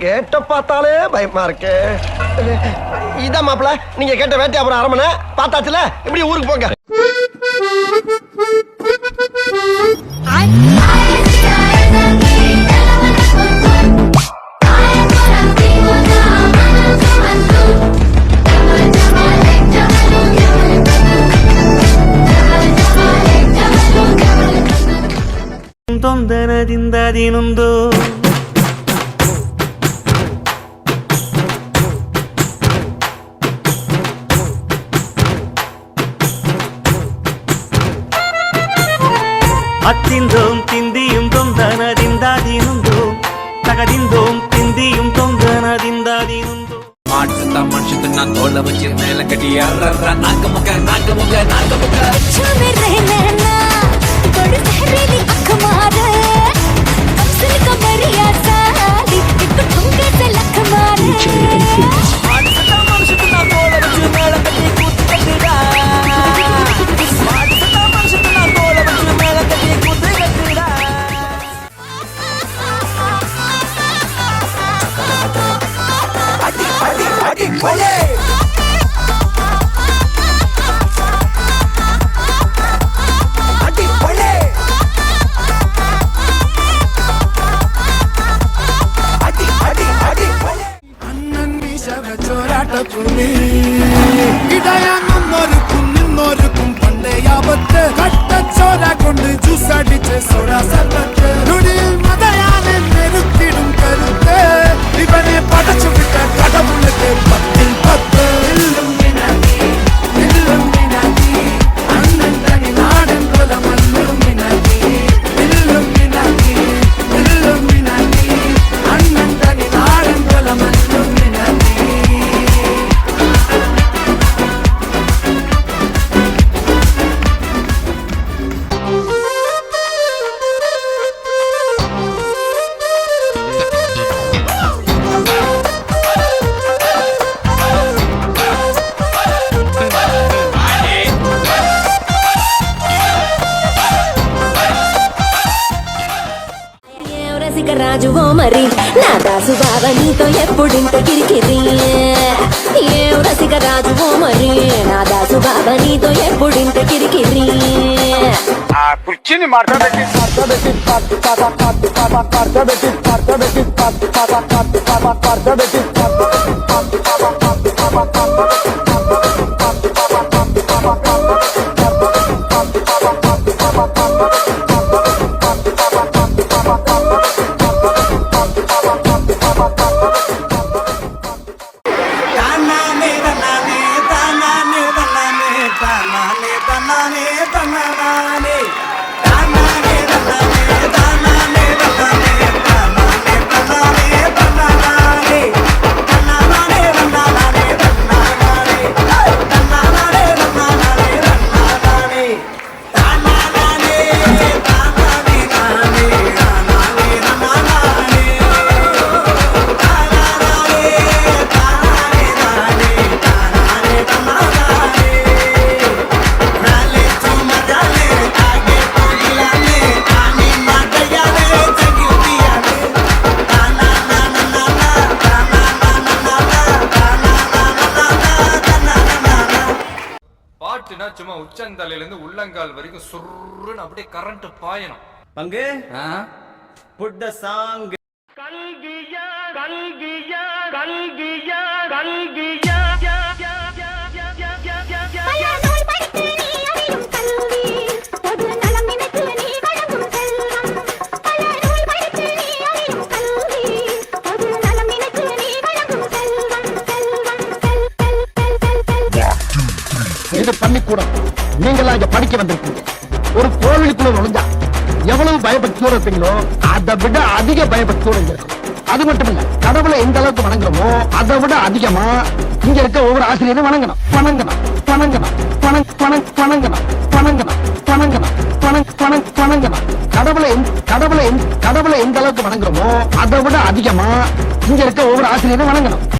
கேட்ட பார்த்தாலே பயமா இருக்கு. இதான் மாப்பிள்ள, நீங்க கேட்ட வேட்டை அப்புறம் அரமனை பார்த்தாச்சுல, இப்படி ஊருக்கு போங்க. ತೊಂದನದಿಂದದಿನೊಂದು ಅತ್ತಿಂದೋಂ ತಿಂದಿயும் ತೊಂದನದಿಂದದಿನೊಂದು ತಗದಿಂದೋಂ ತಿಂದಿயும் ತೊಂದನದಿಂದದಿನೊಂದು மாட்டுத்த மனுஷத்து நான் தோல்ல வச்சு மேல கட்டி நாக்க முக்க നിന്നോർക്കും പണ്ടേ ആപത്ത് കട്ടച്ചോര കൊണ്ട് ജ്യൂസടിച്ച് സോഡ സർബത്ത് നുടിയിൽ മതയാനെ നെരുത്തിടും കരുത്ത് ഇവനെ പടച്ചു വിട്ട കടവുള്ളത് 10 അണ്ണൻ തനി നാടൻ കൊല മല്ലുമിനാക്കി അണ്ണൻ തനി നാടൻ കൊല മല്ലുമിനാക്കി రాజువో మరి నా దాసు బాబా నీతో ఎప్పుడింత కిరికిరి ఏ రసిక రాజువో మరి నా దాసు బాబా నీతో ఎప్పుడింత కిరికిరి ఆ కుర్చీని మార్చబెట్టి பாட்டுனா சும்மா உச்சந்தலையில இருந்து உள்ளங்கால் வரைக்கும் சுருன்னு அப்படியே கரண்ட் பாயணும். பங்கு புட் த சாங் கல்கியா கல்கியா கல்கியா கல்கியா இது பள்ளிக்கூடம், நீங்களாம் இங்க படிக்க வந்திருக்கீங்க. ஒரு கோவிலுக்குள்ள நுழைஞ்சா எவ்வளவு பயபக்தியோட இருப்பீங்களோ அதை விட அதிக பயபக்தியோட இங்க இருக்கும். அது மட்டும் இல்ல, கடவுளை எந்த அளவுக்கு வணங்குறோமோ அதை விட அதிகமா இங்க இருக்க ஒவ்வொரு ஆசிரியரும் வணங்கணும் வணங்கணும் வணங்கணும் வணங்கணும் வணங்கணும் வணங்கணும் வணங்கணும். கடவுளை எந்த அளவுக்கு வணங்குறோமோ அதை விட அதிகமா இங்க இருக்க ஒவ்வொரு ஆசிரியரும் வணங்கணும்.